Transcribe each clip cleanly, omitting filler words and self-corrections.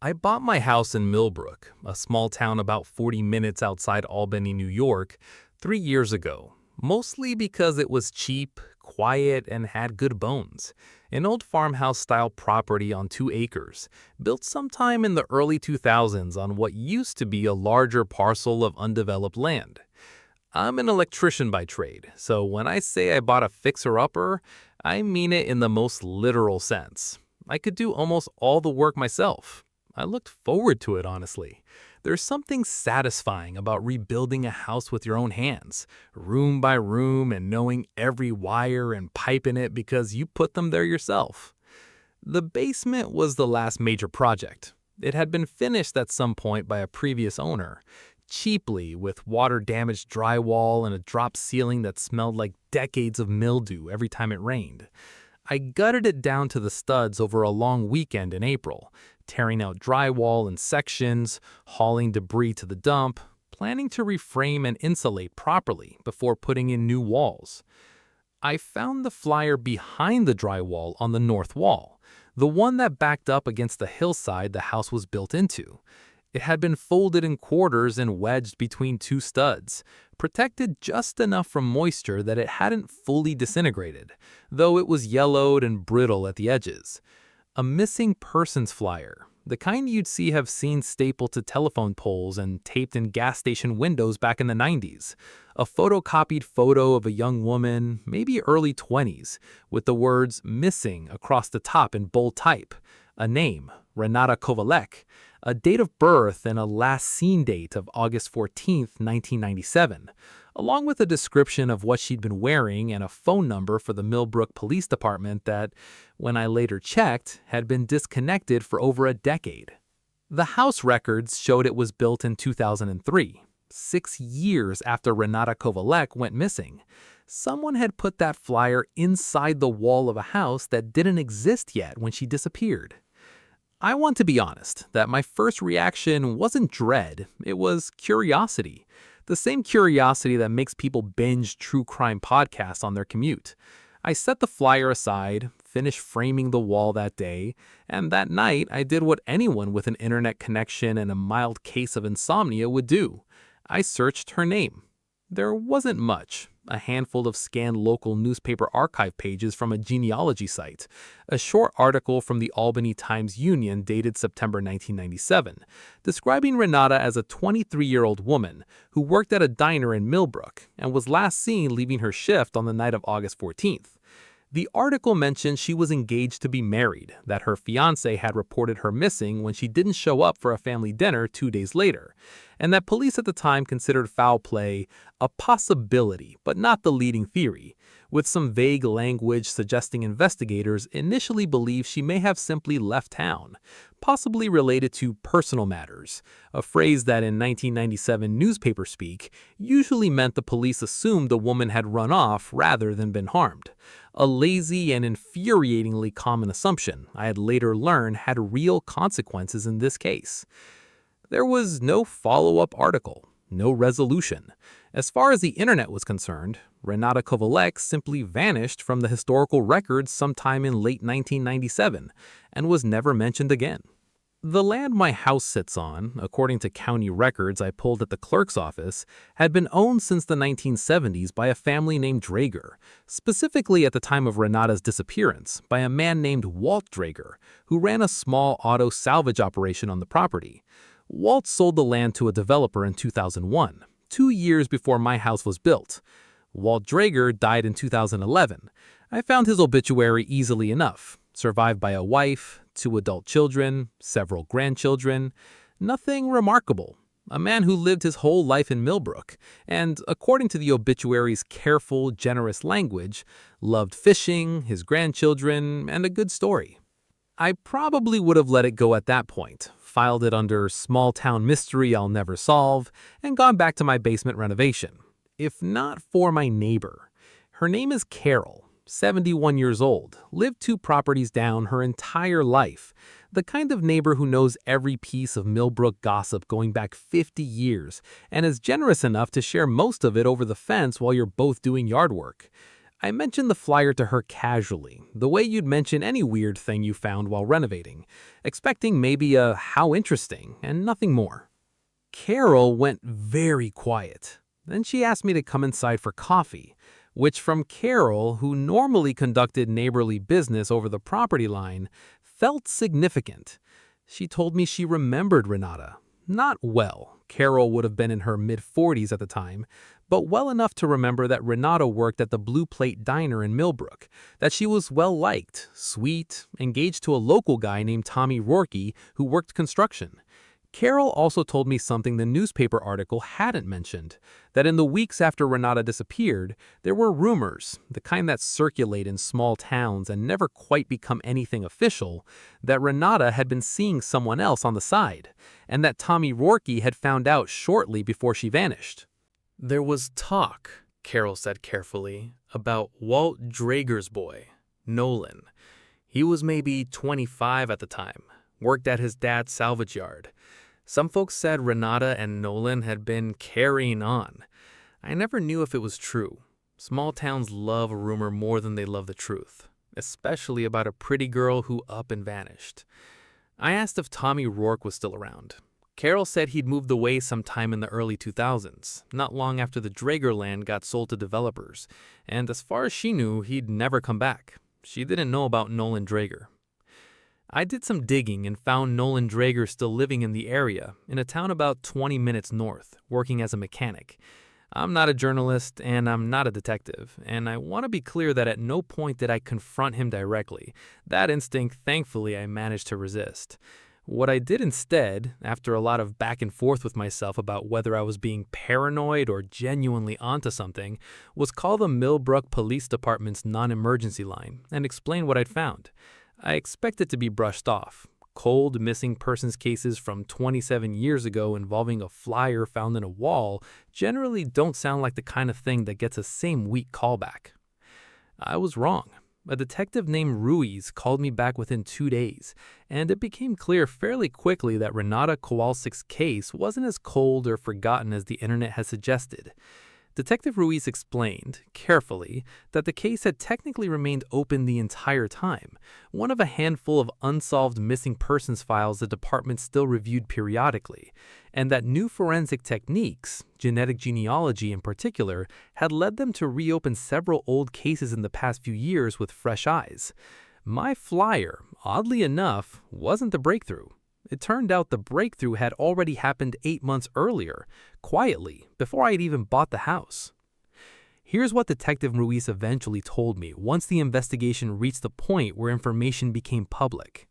I bought my house in Millbrook, a small town about 40 minutes outside Albany, New York, 3 years ago, mostly because it was cheap, quiet, and had good bones. An old farmhouse-style property on 2 acres, built sometime in the early 2000s on what used to be a larger parcel of undeveloped land. I'm an electrician by trade, so when I say I bought a fixer-upper, I mean it in the most literal sense. I could do almost all the work myself. I looked forward to it, honestly. There's something satisfying about rebuilding a house with your own hands, room by room, and knowing every wire and pipe in it because you put them there yourself. The basement was the last major project. It had been finished at some point by a previous owner, cheaply with water-damaged drywall and a drop ceiling that smelled like decades of mildew every time it rained. I gutted it down to the studs over a long weekend in April, tearing out drywall in sections, hauling debris to the dump, planning to reframe and insulate properly before putting in new walls. I found the flyer behind the drywall on the north wall, the one that backed up against the hillside the house was built into. It had been folded in quarters and wedged between two studs, protected just enough from moisture that it hadn't fully disintegrated, though it was yellowed and brittle at the edges. A missing persons flyer, the kind you'd have seen stapled to telephone poles and taped in gas station windows back in the 90s. A photocopied photo of a young woman, maybe early 20s, with the words "missing" across the top in bold type. A name, Renata Kovalek, a date of birth and a last seen date of August 14, 1997, along with a description of what she'd been wearing and a phone number for the Millbrook Police Department that, when I later checked, had been disconnected for over a decade. The house records showed it was built in 2003, 6 years after Renata Kovalek went missing. Someone had put that flyer inside the wall of a house that didn't exist yet when she disappeared. I want to be honest that my first reaction wasn't dread, it was curiosity. The same curiosity that makes people binge true crime podcasts on their commute. I set the flyer aside, finished framing the wall that day, and that night I did what anyone with an internet connection and a mild case of insomnia would do. I searched her name. There wasn't much. A handful of scanned local newspaper archive pages from a genealogy site, a short article from the Albany Times-Union dated September 1997, describing Renata as a 23-year-old woman who worked at a diner in Millbrook and was last seen leaving her shift on the night of August 14th. The article mentioned she was engaged to be married, that her fiancé had reported her missing when she didn't show up for a family dinner 2 days later, and that police at the time considered foul play a possibility, but not the leading theory, with some vague language suggesting investigators initially believed she may have simply left town, possibly related to personal matters, a phrase that in 1997 newspaper speak usually meant the police assumed the woman had run off rather than been harmed. A lazy and infuriatingly common assumption I had later learned had real consequences in this case. There was no follow-up article, no resolution. As far as the internet was concerned, Renata Kovalek simply vanished from the historical records sometime in late 1997 and was never mentioned again. The land my house sits on, according to county records I pulled at the clerk's office, had been owned since the 1970s by a family named Drager, specifically at the time of Renata's disappearance by a man named Walt Drager, who ran a small auto salvage operation on the property. Walt sold the land to a developer in 2001, 2 years before my house was built. Walt Drager died in 2011. I found his obituary easily enough. Survived by a wife, 2 adult children, several grandchildren. Nothing remarkable. A man who lived his whole life in Millbrook, and, according to the obituary's careful, generous language, loved fishing, his grandchildren, and a good story. I probably would have let it go at that point, filed it under small town mystery I'll never solve, and gone back to my basement renovation. If not for my neighbor. Her name is Carol, 71 years old, lived 2 properties down her entire life. The kind of neighbor who knows every piece of Millbrook gossip going back 50 years and is generous enough to share most of it over the fence while you're both doing yard work. I mentioned the flyer to her casually, the way you'd mention any weird thing you found while renovating, expecting maybe a "how interesting" and nothing more. Carol went very quiet. Then she asked me to come inside for coffee, which from Carol, who normally conducted neighborly business over the property line, felt significant. She told me she remembered Renata. Not well. Carol would have been in her mid-40s at the time, but well enough to remember that Renata worked at the Blue Plate Diner in Millbrook, that she was well-liked, sweet, engaged to a local guy named Tommy Rourke who worked construction. Carol also told me something the newspaper article hadn't mentioned, that in the weeks after Renata disappeared, there were rumors, the kind that circulate in small towns and never quite become anything official, that Renata had been seeing someone else on the side, and that Tommy Rourke had found out shortly before she vanished. There was talk, Carol said carefully, about Walt Drager's boy, Nolan. He was maybe 25 at the time, worked at his dad's salvage yard. Some folks said Renata and Nolan had been carrying on. I never knew if it was true. Small towns love a rumor more than they love the truth, especially about a pretty girl who up and vanished. I asked if Tommy Rourke was still around. Carol said he'd moved away sometime in the early 2000s, not long after the Drager land got sold to developers, and as far as she knew, he'd never come back. She didn't know about Nolan Drager. I did some digging and found Nolan Drager still living in the area, in a town about 20 minutes north, working as a mechanic. I'm not a journalist and I'm not a detective, and I want to be clear that at no point did I confront him directly. That instinct, thankfully, I managed to resist. What I did instead, after a lot of back and forth with myself about whether I was being paranoid or genuinely onto something, was call the Millbrook Police Department's non-emergency line and explain what I'd found. I expect it to be brushed off. Cold missing persons cases from 27 years ago involving a flyer found in a wall generally don't sound like the kind of thing that gets a same-week callback. I was wrong. A detective named Ruiz called me back within 2 days, and it became clear fairly quickly that Renata Kowalczyk's case wasn't as cold or forgotten as the internet had suggested. Detective Ruiz explained, carefully, that the case had technically remained open the entire time, one of a handful of unsolved missing persons files the department still reviewed periodically, and that new forensic techniques, genetic genealogy in particular, had led them to reopen several old cases in the past few years with fresh eyes. My flyer, oddly enough, wasn't the breakthrough. It turned out the breakthrough had already happened 8 months earlier, quietly, before I'd even bought the house. Here's what Detective Ruiz eventually told me once the investigation reached the point where information became public.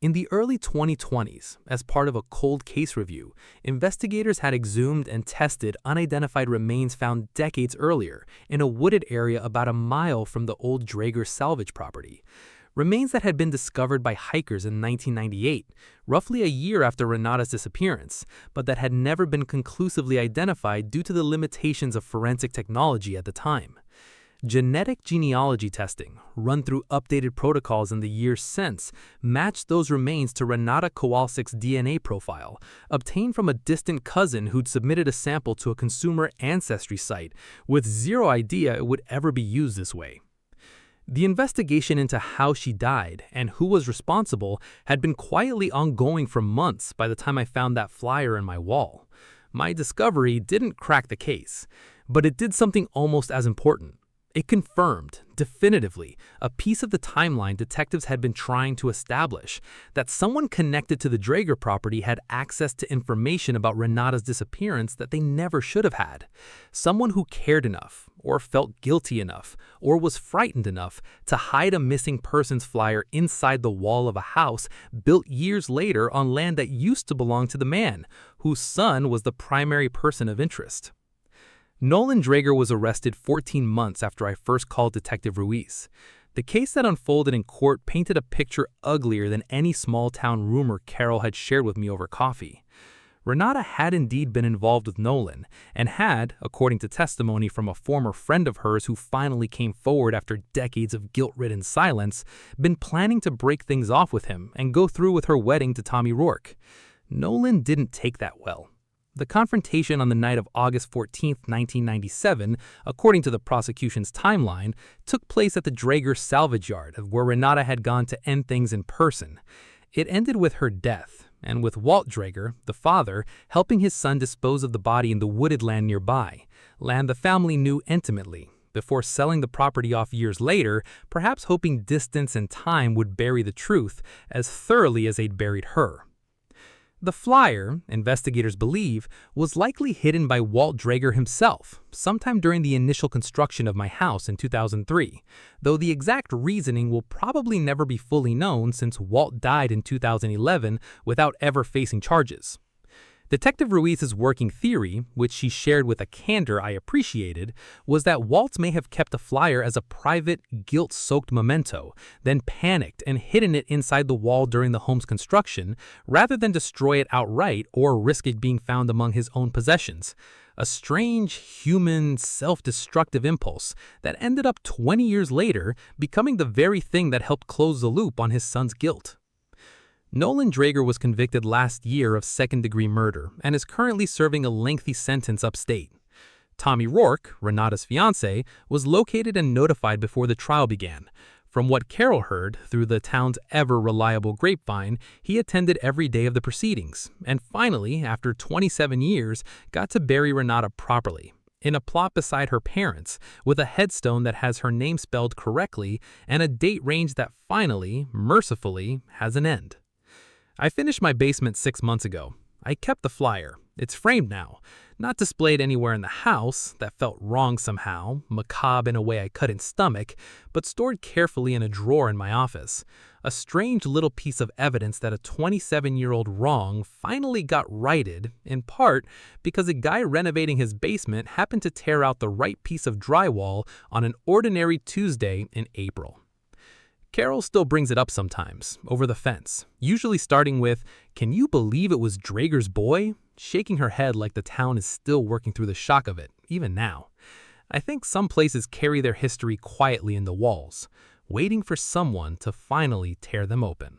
In the early 2020s, as part of a cold case review, investigators had exhumed and tested unidentified remains found decades earlier in a wooded area about a mile from the old Drager salvage property. Remains that had been discovered by hikers in 1998, roughly a year after Renata's disappearance, but that had never been conclusively identified due to the limitations of forensic technology at the time. Genetic genealogy testing, run through updated protocols in the years since, matched those remains to Renata Kowalczyk's DNA profile, obtained from a distant cousin who'd submitted a sample to a consumer ancestry site, with zero idea it would ever be used this way. The investigation into how she died and who was responsible had been quietly ongoing for months by the time I found that flyer in my wall. My discovery didn't crack the case, but it did something almost as important. It confirmed, definitively, a piece of the timeline detectives had been trying to establish, that someone connected to the Drager property had access to information about Renata's disappearance that they never should have had. Someone who cared enough, or felt guilty enough, or was frightened enough to hide a missing persons flyer inside the wall of a house built years later on land that used to belong to the man, whose son was the primary person of interest. Nolan Drager was arrested 14 months after I first called Detective Ruiz. The case that unfolded in court painted a picture uglier than any small-town rumor Carol had shared with me over coffee. Renata had indeed been involved with Nolan, and had, according to testimony from a former friend of hers who finally came forward after decades of guilt-ridden silence, been planning to break things off with him and go through with her wedding to Tommy Rourke. Nolan didn't take that well. The confrontation on the night of August 14, 1997, according to the prosecution's timeline, took place at the Draeger salvage yard, where Renata had gone to end things in person. It ended with her death, and with Walt Draeger, the father, helping his son dispose of the body in the wooded land nearby, land the family knew intimately, before selling the property off years later, perhaps hoping distance and time would bury the truth as thoroughly as they'd buried her. The flyer, investigators believe, was likely hidden by Walt Draeger himself, sometime during the initial construction of my house in 2003, though the exact reasoning will probably never be fully known since Walt died in 2011 without ever facing charges. Detective Ruiz's working theory, which she shared with a candor I appreciated, was that Walt may have kept the flyer as a private, guilt-soaked memento, then panicked and hidden it inside the wall during the home's construction, rather than destroy it outright or risk it being found among his own possessions. A strange, human, self-destructive impulse that ended up 20 years later becoming the very thing that helped close the loop on his son's guilt. Nolan Draeger was convicted last year of second-degree murder and is currently serving a lengthy sentence upstate. Tommy Rourke, Renata's fiancé, was located and notified before the trial began. From what Carol heard through the town's ever-reliable grapevine, he attended every day of the proceedings, and finally, after 27 years, got to bury Renata properly, in a plot beside her parents, with a headstone that has her name spelled correctly and a date range that finally, mercifully, has an end. I finished my basement 6 months ago. I kept the flyer. It's framed now. Not displayed anywhere in the house, that felt wrong somehow, macabre in a way I couldn't stomach, but stored carefully in a drawer in my office. A strange little piece of evidence that a 27-year-old wrong finally got righted, in part because a guy renovating his basement happened to tear out the right piece of drywall on an ordinary Tuesday in April. Carol still brings it up sometimes, over the fence, usually starting with, "Can you believe it was Draeger's boy?" shaking her head like the town is still working through the shock of it, even now. I think some places carry their history quietly in the walls, waiting for someone to finally tear them open.